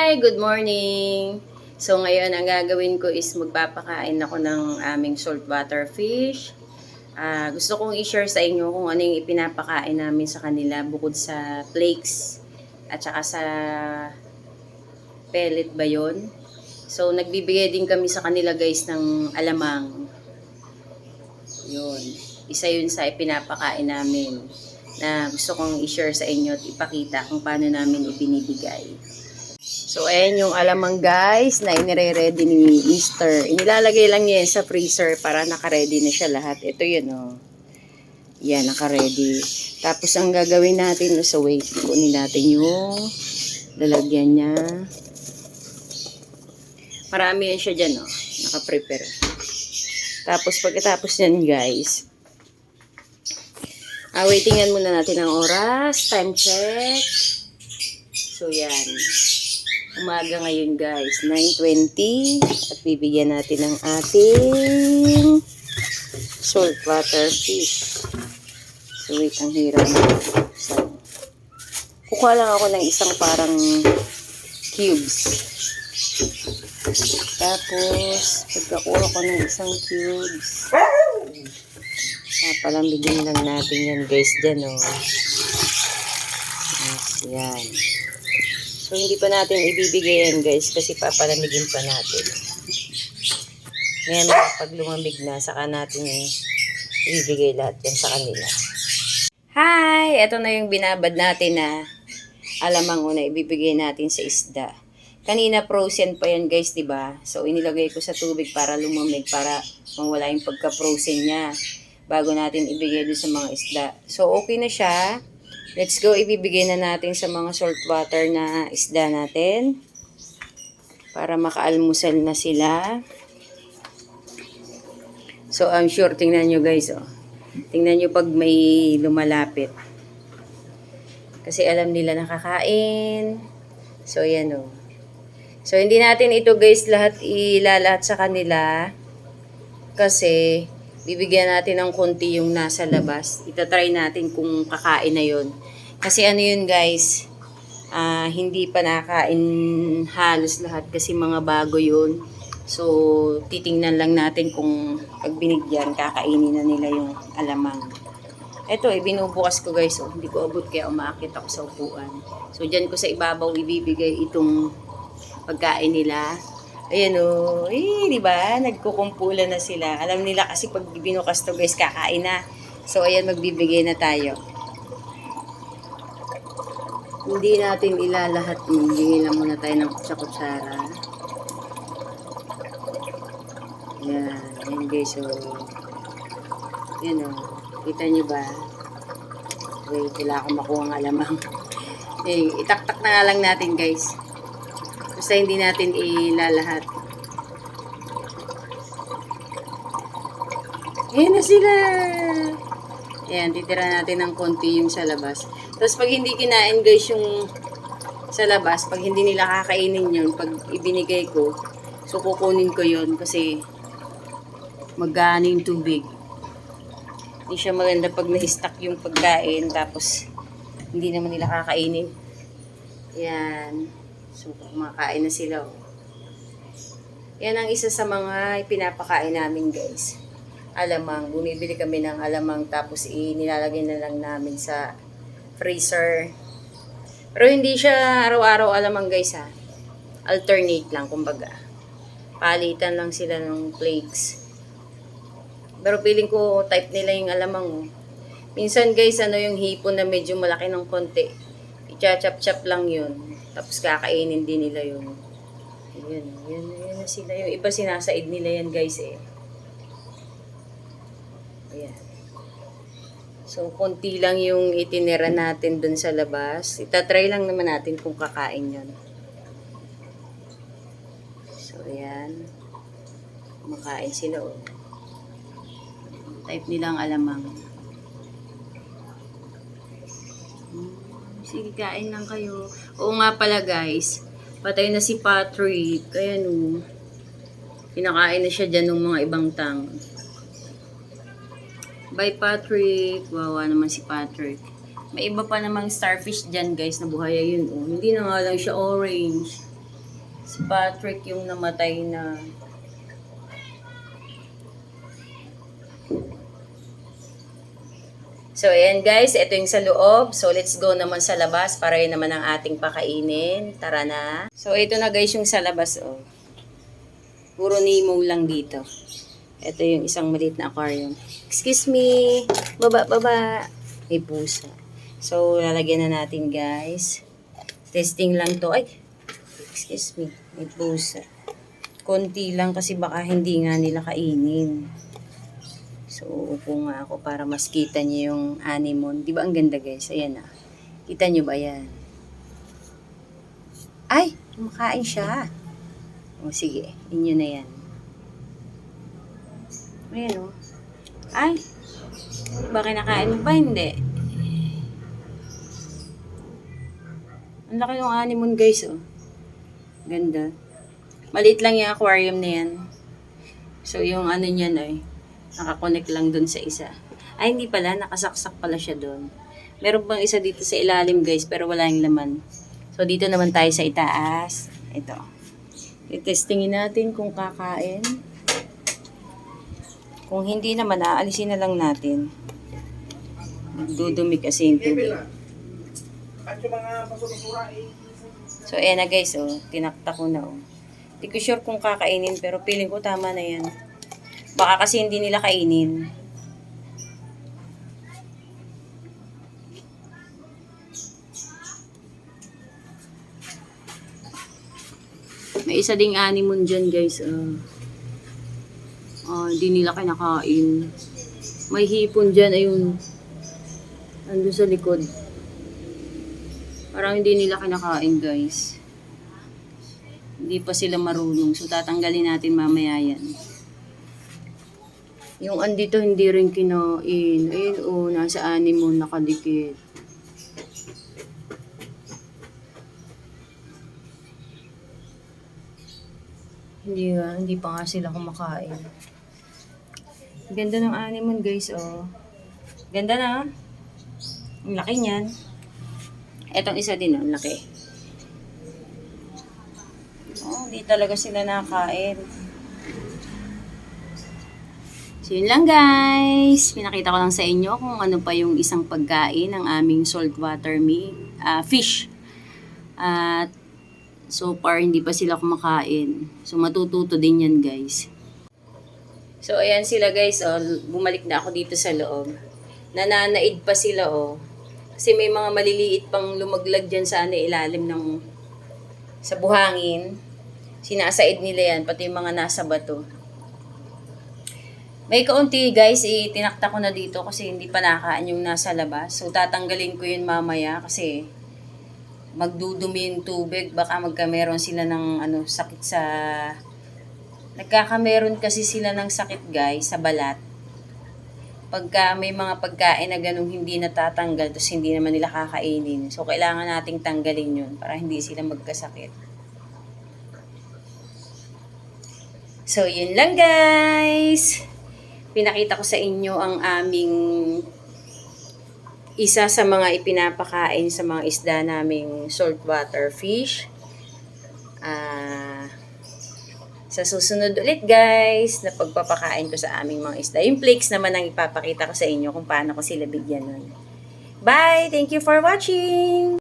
Hi! Good morning! So ngayon ang gagawin ko is magpapakain ako ng aming saltwater fish. Gusto kong i-share sa inyo kung ano yung ipinapakain namin sa kanila bukod sa flakes at saka sa pellet ba yun. So nagbibigay din kami sa kanila guys ng alamang. Yun. Isa yun sa ipinapakain namin na gusto kong i-share sa inyo at ipakita kung paano namin ibinibigay. So, ayan yung alamang guys na inire-ready ni Easter. Inilalagay lang yan sa freezer para naka-ready na siya lahat. Ito yun, oh. Yan, naka-ready. Tapos, ang gagawin natin, so wait, kunin natin yung lalagyan niya. Marami yan siya dyan, oh. Naka-prepare. Tapos, pagkatapos yan, guys, waitingan muna natin ang oras. Time check. So, yan. Umaga ngayon guys, 9:20 at bibigyan natin ng ating saltwater fish. So wait, ang hirap na. Kukuha lang ako ng isang parang cubes. Tapos, pagkakuha ko ng isang cubes, papalamigin lang natin yan guys dyan, oh. Yes, yan. So, hindi pa natin ibibigay yan guys kasi papalamigin pa natin. Ngayon, pag lumamig na, saka natin ibibigay lahat yan sa kanila. Hi! Ito na yung binabad natin na alamang na ibibigay natin sa isda. Kanina frozen pa yan guys, diba? So, inilagay ko sa tubig para lumamig, para mawala yung pagka-frozen niya bago natin ibigay doon sa mga isda. So, okay na siya. Let's go, ibibigay na natin sa mga saltwater na isda natin para makaalmusal na sila. So, I'm sure, tingnan nyo guys, oh. Tingnan nyo pag may lumalapit. Kasi alam nila nakakain. So, yan, oh. So, hindi natin ito guys lahat ilalahat sa kanila kasi bibigyan natin ng konti yung nasa labas. Itatry natin kung kakain na yun. Kasi ano yun guys, hindi pa nakain halos lahat kasi mga bago yun. So, titingnan lang natin kung pag binigyan, kakainin na nila yung alamang. Ito, binubukas ko guys. Oh. Hindi ko abot kaya umaakit ako sa upuan. So, dyan ko sa ibabaw ibibigay itong pagkain nila. Ayan o, di ba? Nagkukumpulan na sila. Alam nila kasi pag binukas to guys, kakain na. So, ayan, magbibigay na tayo. Hindi natin ilalahat. Bigyan lang muna tayo ng kutsara. Ayan, ayan guys. So, ayan o. Kita nyo ba? Wait, wala akong makuha ng alamang. Itaktak na nga lang natin guys. Basta hindi natin ilalahat. Ayan na sila. Ayan, titira natin ng konti yung sa labas. Tapos pag hindi kinain guys yung sa labas, pag hindi nila kakainin yun, pag ibinigay ko, so kukunin ko yun kasi magano yung tubig. Hindi siya maganda pag na-stack yung pagkain, tapos hindi naman nila kakainin. Ayan. So, kumakain na sila. Oh. Yan ang isa sa mga pinapakain namin guys. Alamang. Bumibili kami ng alamang tapos nilalagay na lang namin sa freezer. Pero hindi siya araw-araw alamang guys ha. Alternate lang kumbaga. Palitan lang sila ng flakes. Pero feeling ko type nila yung alamang. Oh. Minsan guys yung hipon na medyo malaki ng konti. I-chop-chop lang yun. Tapos kakainin din nila yun. Ayan na sila. Yung iba sinasaid nila yan guys eh. Ayan. So, konti lang yung itinira natin dun sa labas. Itatry lang naman natin kung kakain yun. So, ayan. Kumakain sila oh. Type nilang alamang. Sige, kain lang kayo. Oo nga pala guys, patay na si Patrick. Ayan o. Pinakain na siya dyan ng mga ibang tang. Bye Patrick. Wawa naman si Patrick. May iba pa namang starfish dyan guys na buhaya yun. Oh. Hindi na nga lang siya orange. Si Patrick yung namatay na. So, ayan guys, ito yung sa loob. So, let's go naman sa labas para yun naman ang ating pakainin. Tara na. So, ito na guys yung sa labas, oh. Puro Nemo lang dito. Ito yung isang maliit na aquarium. Excuse me. Baba, baba. May pusa. So, lalagyan na natin guys. Testing lang to. Ay, excuse me. May pusa. Konti lang kasi baka hindi nga nila kainin. So, upo nga ako para mas kita niyo yung anemone. Di ba ang ganda guys? Ayan na. Kita niyo ba yan? Ay, kumakain siya. O sige, inyo na yan. Ayan o. Ay, ba kinakain mo ba? Hindi. Ang laki ng anemone guys oh. Ganda. Maliit lang yung aquarium na yan. So, yung ano niyan ay nakakonect lang dun sa isa. Ay, hindi pala. Nakasaksak pala siya dun. Meron pang isa dito sa ilalim guys, pero wala yung laman. So, dito naman tayo sa itaas. Ito. I-testingin natin kung kakain. Kung hindi naman, aalisin na lang natin. Dudumi kasi yung tubig. So, ayan na guys, oh. Tinakta ko na, oh. Hindi ko sure kung kakainin, pero feeling ko tama na yan. Baka kasi hindi nila kainin. May isa ding anemone dyan guys. Hindi nila kinakain. May hipon dyan. Ayun. Andun sa likod. Parang hindi nila kinakain guys. Hindi pa sila marunong. So tatanggalin natin mamaya yan. Yung andito hindi rin kinain. Ayun oh, nasa anemone nakadikit. Hindi pa nga sila kumakain. Ganda ng anemone guys, oh. Ganda na. Ang laki niyan. Etong isa din, ang laki. Oh, hindi talaga sila nakakain. So, yun lang guys. Pinakita ko lang sa inyo kung ano pa yung isang pagkain ng aming saltwater fish. At so far, hindi pa sila kumakain. So, matututo din yan, guys. So, ayan sila, guys. Oh, bumalik na ako dito sa loob. Nananaid pa sila, oh. Kasi may mga maliliit pang lumaglag dyan sa ilalim ng sa buhangin. Sinasaid nila yan, pati yung mga nasa bato. May kaunti, guys, tinakta ko na dito kasi hindi pa nakain yung nasa labas. So, tatanggalin ko yun mamaya kasi magdudumi yung tubig, baka magkameron sila ng sakit sa nagkakameron kasi sila ng sakit guys sa balat pagka may mga pagkain na ganung hindi natatanggal tapos hindi naman nila kakainin, so kailangan nating tanggalin yun para hindi sila magkasakit. So yun lang guys, pinakita ko sa inyo ang aming isa sa mga ipinapakain sa mga isda naming saltwater fish. Sa susunod ulit guys, na pagpapakain ko sa aming mga isda. Yung flakes naman ang ipapakita ko sa inyo kung paano ko sila bigyan nun. Bye! Thank you for watching!